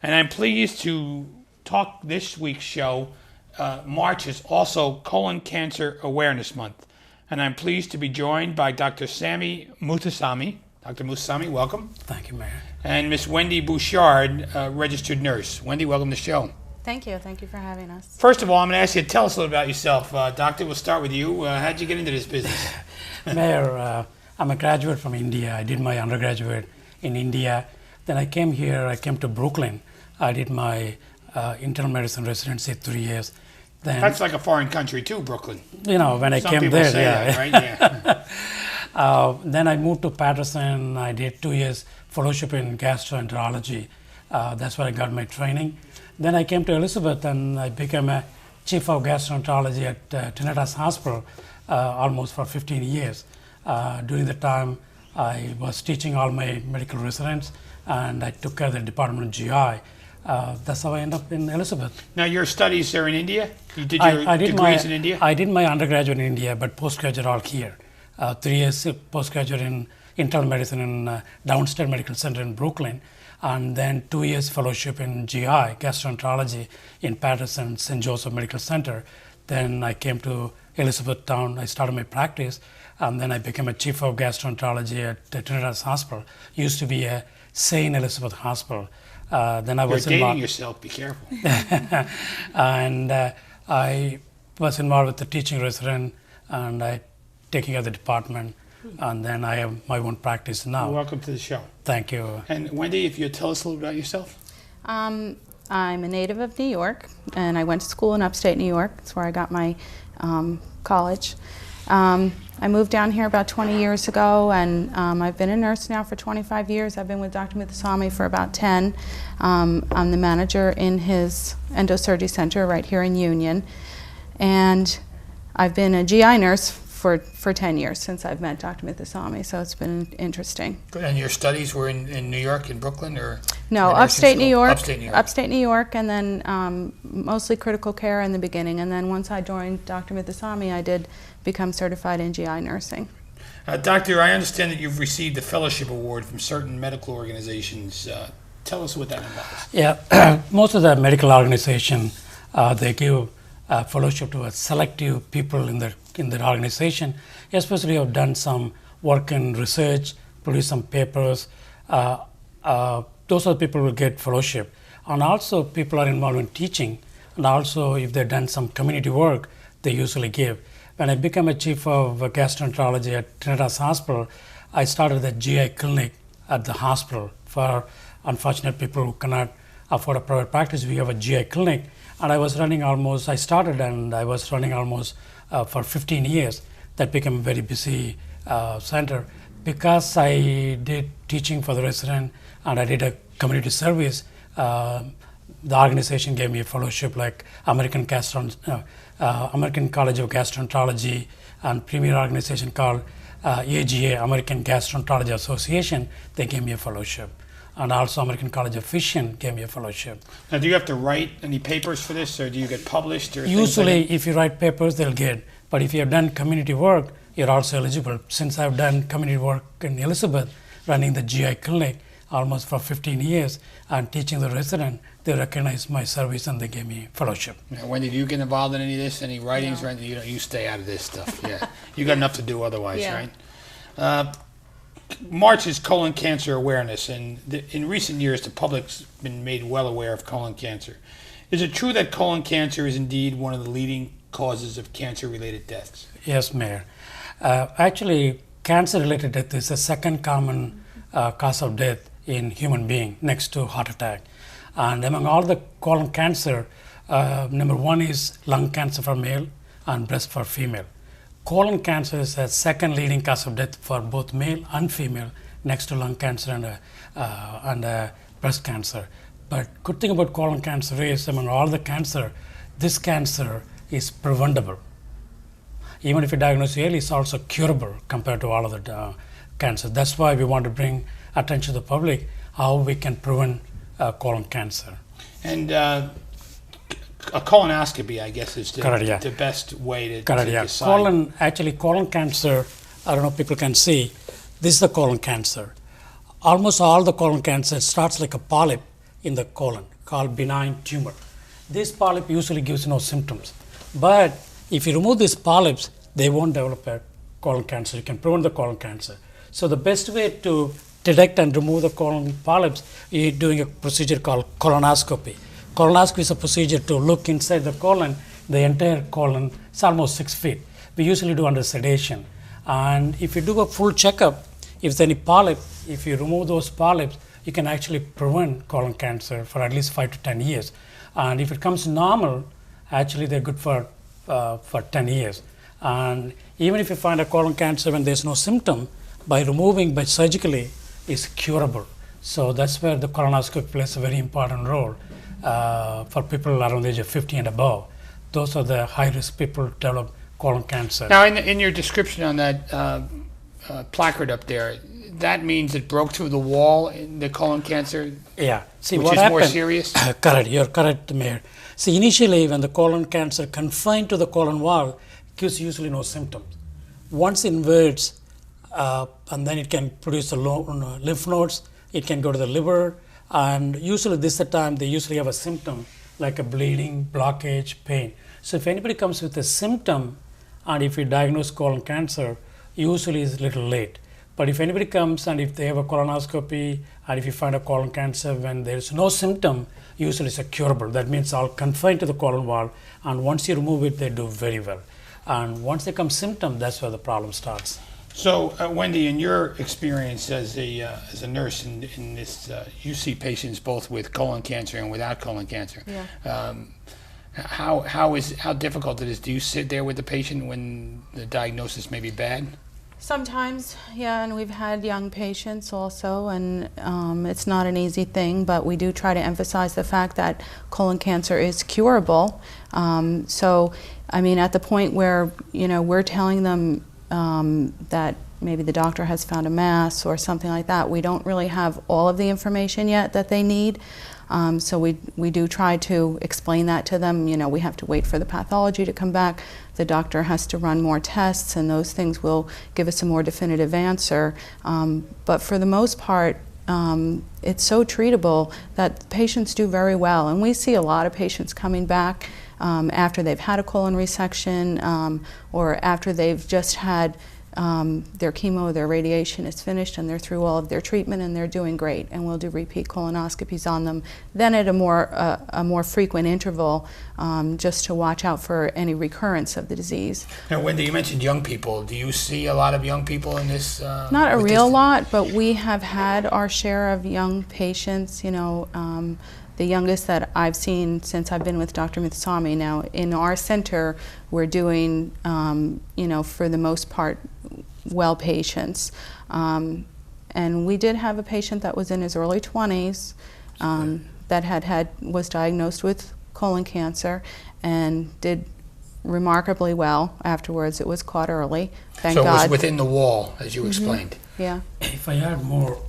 And I'm pleased to talk this week's show. March is also Colon Cancer Awareness Month. And I'm pleased to be joined by Dr. Sami Muthusamy. Dr. Muthusamy, welcome. Thank you, Mayor. And Miss Wendy Bouchard, registered nurse. Wendy, welcome to the show. Thank you. Thank you for having us. First of all, I'm going to ask you to tell us a little about yourself. Doctor, we'll start with you. How'd you get into this business? Mayor, I'm a graduate from India. I did my undergraduate in India. Then I came here. I came to Brooklyn. I did my internal medicine residency 3 years. Then, that's like a foreign country too, Brooklyn. You know, when I Some came people there, say yeah. that, right? Yeah. Then I moved to Patterson. I did 2 years fellowship in gastroenterology. That's where I got my training. Then I came to Elizabeth and I became a chief of gastroenterology at Trinitas Hospital almost for 15 years. During the time, I was teaching all my medical residents and I took care of the department of GI. That's how I ended up in Elizabeth. Now, your studies are in India? You did your degrees in India? I did my undergraduate in India, but postgraduate all here. 3 years postgraduate in internal medicine in Downstate Medical Center in Brooklyn, and then 2 years fellowship in GI, gastroenterology, in Patterson, St. Joseph Medical Center. Then I came to Elizabethtown. I started my practice, and then I became a chief of gastroenterology at Trinitas Hospital. Used to be a St. Elizabeth Hospital. Then I was You're dating yourself, be careful. And I was involved with the teaching resident, and I taking care of the department, and then I have my own practice now. Welcome to the show. Thank you. And Wendy, if you'd tell us a little about yourself. I'm a native of New York, and I went to school in upstate New York. That's where I got my college. I moved down here about 20 years ago, and I've been a nurse now for 25 years. I've been with Dr. Muthusamy for about 10. I'm the manager in his endosurgery center right here in Union. And I've been a GI nurse for 10 years since I've met Dr. Muthusamy, so it's been interesting. Good. And your studies were in New York, in Brooklyn, or? No, upstate New York. Upstate New York. Upstate New York, and then mostly critical care in the beginning. And then once I joined Dr. Muthusamy, I did become certified in GI nursing. Doctor, I understand that you've received a fellowship award from certain medical organizations. Tell us what that involves. Yeah, most of the medical organization, they give fellowship to a selective people in the organization, especially who have done some work in research, produce some papers. Those are the people who get fellowship. And also people are involved in teaching, and also if they've done some community work, they usually give. When I became a chief of gastroenterology at Trinitas Hospital, I started the GI clinic at the hospital for unfortunate people who cannot afford a private practice. We have a GI clinic, and I was running almost for 15 years. That became a very busy center. Because I did teaching for the resident and I did a community service, the organization gave me a fellowship like American College of Gastroenterology, and premier organization called AGA, American Gastroenterology Association. They gave me a fellowship. And also American College of Physicians gave me a fellowship. Now, do you have to write any papers for this, or do you get published? Or usually, like if you write papers, they'll get. But if you have done community work, you're also eligible. Since I've done community work in Elizabeth, running the GI clinic almost for 15 years, and teaching the resident, they recognize my service and they gave me fellowship. Now, Wendy, do you get involved in any of this, any writings? No. Or anything? You stay out of this stuff. Yeah, you got enough to do otherwise, Yeah. right? March is colon cancer awareness, and in recent years, the public's been made well aware of colon cancer. Is it true that colon cancer is indeed one of the leading causes of cancer-related deaths? Yes, Mayor. Actually, cancer-related death is the second common cause of death in human being, next to heart attack. And among all the colon cancer, number one is lung cancer for male and breast for female. Colon cancer is the second leading cause of death for both male and female, next to lung cancer and breast cancer. But good thing about colon cancer is, among all the cancer, this cancer is preventable. Even if you diagnose early, it's also curable compared to all other cancers. That's why we want to bring attention to the public how we can prevent colon cancer. And a colonoscopy, I guess, is the best way to decide. Colon cancer, I don't know if people can see, this is the colon cancer. Almost all the colon cancer starts like a polyp in the colon called benign tumor. This polyp usually gives no symptoms, but if you remove these polyps, they won't develop a colon cancer. You can prevent the colon cancer. So the best way to detect and remove the colon polyps is doing a procedure called colonoscopy. Colonoscopy is a procedure to look inside the colon, the entire colon. It's almost 6 feet. We usually do under sedation. And if you do a full checkup, if there's any polyp, if you remove those polyps, you can actually prevent colon cancer for at least 5 to 10 years. And if it comes normal, actually they're good for 10 years. And even if you find a colon cancer when there's no symptom, by removing by surgically is curable. So that's where the colonoscopy plays a very important role for people around the age of 50 and above. Those are the high-risk people who develop colon cancer. Now, in your description on that placard up there, that means it broke through the wall in the colon cancer, Yeah. See, which what is happened, more serious? Correct. You're correct, Mayor. See, initially, when the colon cancer confined to the colon wall, gives usually no symptoms. Once inverts, and then it can produce the lymph nodes, it can go to the liver, and usually this is the time they usually have a symptom like a bleeding, blockage, pain. So if anybody comes with a symptom, and if you diagnose colon cancer, usually it's a little late. But if anybody comes and if they have a colonoscopy, and if you find a colon cancer when there's no symptom, usually it's a curable. That means all confined to the colon wall, and once you remove it, they do very well. And once they come symptom, that's where the problem starts. So, Wendy, in your experience as a nurse in this, you see patients both with colon cancer and without colon cancer. Yeah. How difficult it is? Do you sit there with the patient when the diagnosis may be bad? Sometimes, yeah, and we've had young patients also, and it's not an easy thing, but we do try to emphasize the fact that colon cancer is curable. So, I mean, at the point where, you know, we're telling them that maybe the doctor has found a mass or something like that, we don't really have all of the information yet that they need. So we do try to explain that to them. You know, we have to wait for the pathology to come back. The doctor has to run more tests, and those things will give us a more definitive answer. But for the most part, it's so treatable that patients do very well. And we see a lot of patients coming back after they've had a colon resection or after they've just had their chemo, their radiation is finished, and they're through all of their treatment, and they're doing great. And we'll do repeat colonoscopies on them, then at a more frequent interval, just to watch out for any recurrence of the disease. Now, Wendy, you mentioned young people. Do you see a lot of young people in this? Not a real lot, but we have had our share of young patients. You know, the youngest that I've seen since I've been with Dr. Mithsami. Now, in our center, we're doing, you know, for the most part, well patients. And we did have a patient that was in his early 20s that was diagnosed with colon cancer and did remarkably well afterwards. It was caught early, thank God. So it was within the wall, as you explained. Yeah. If I add more,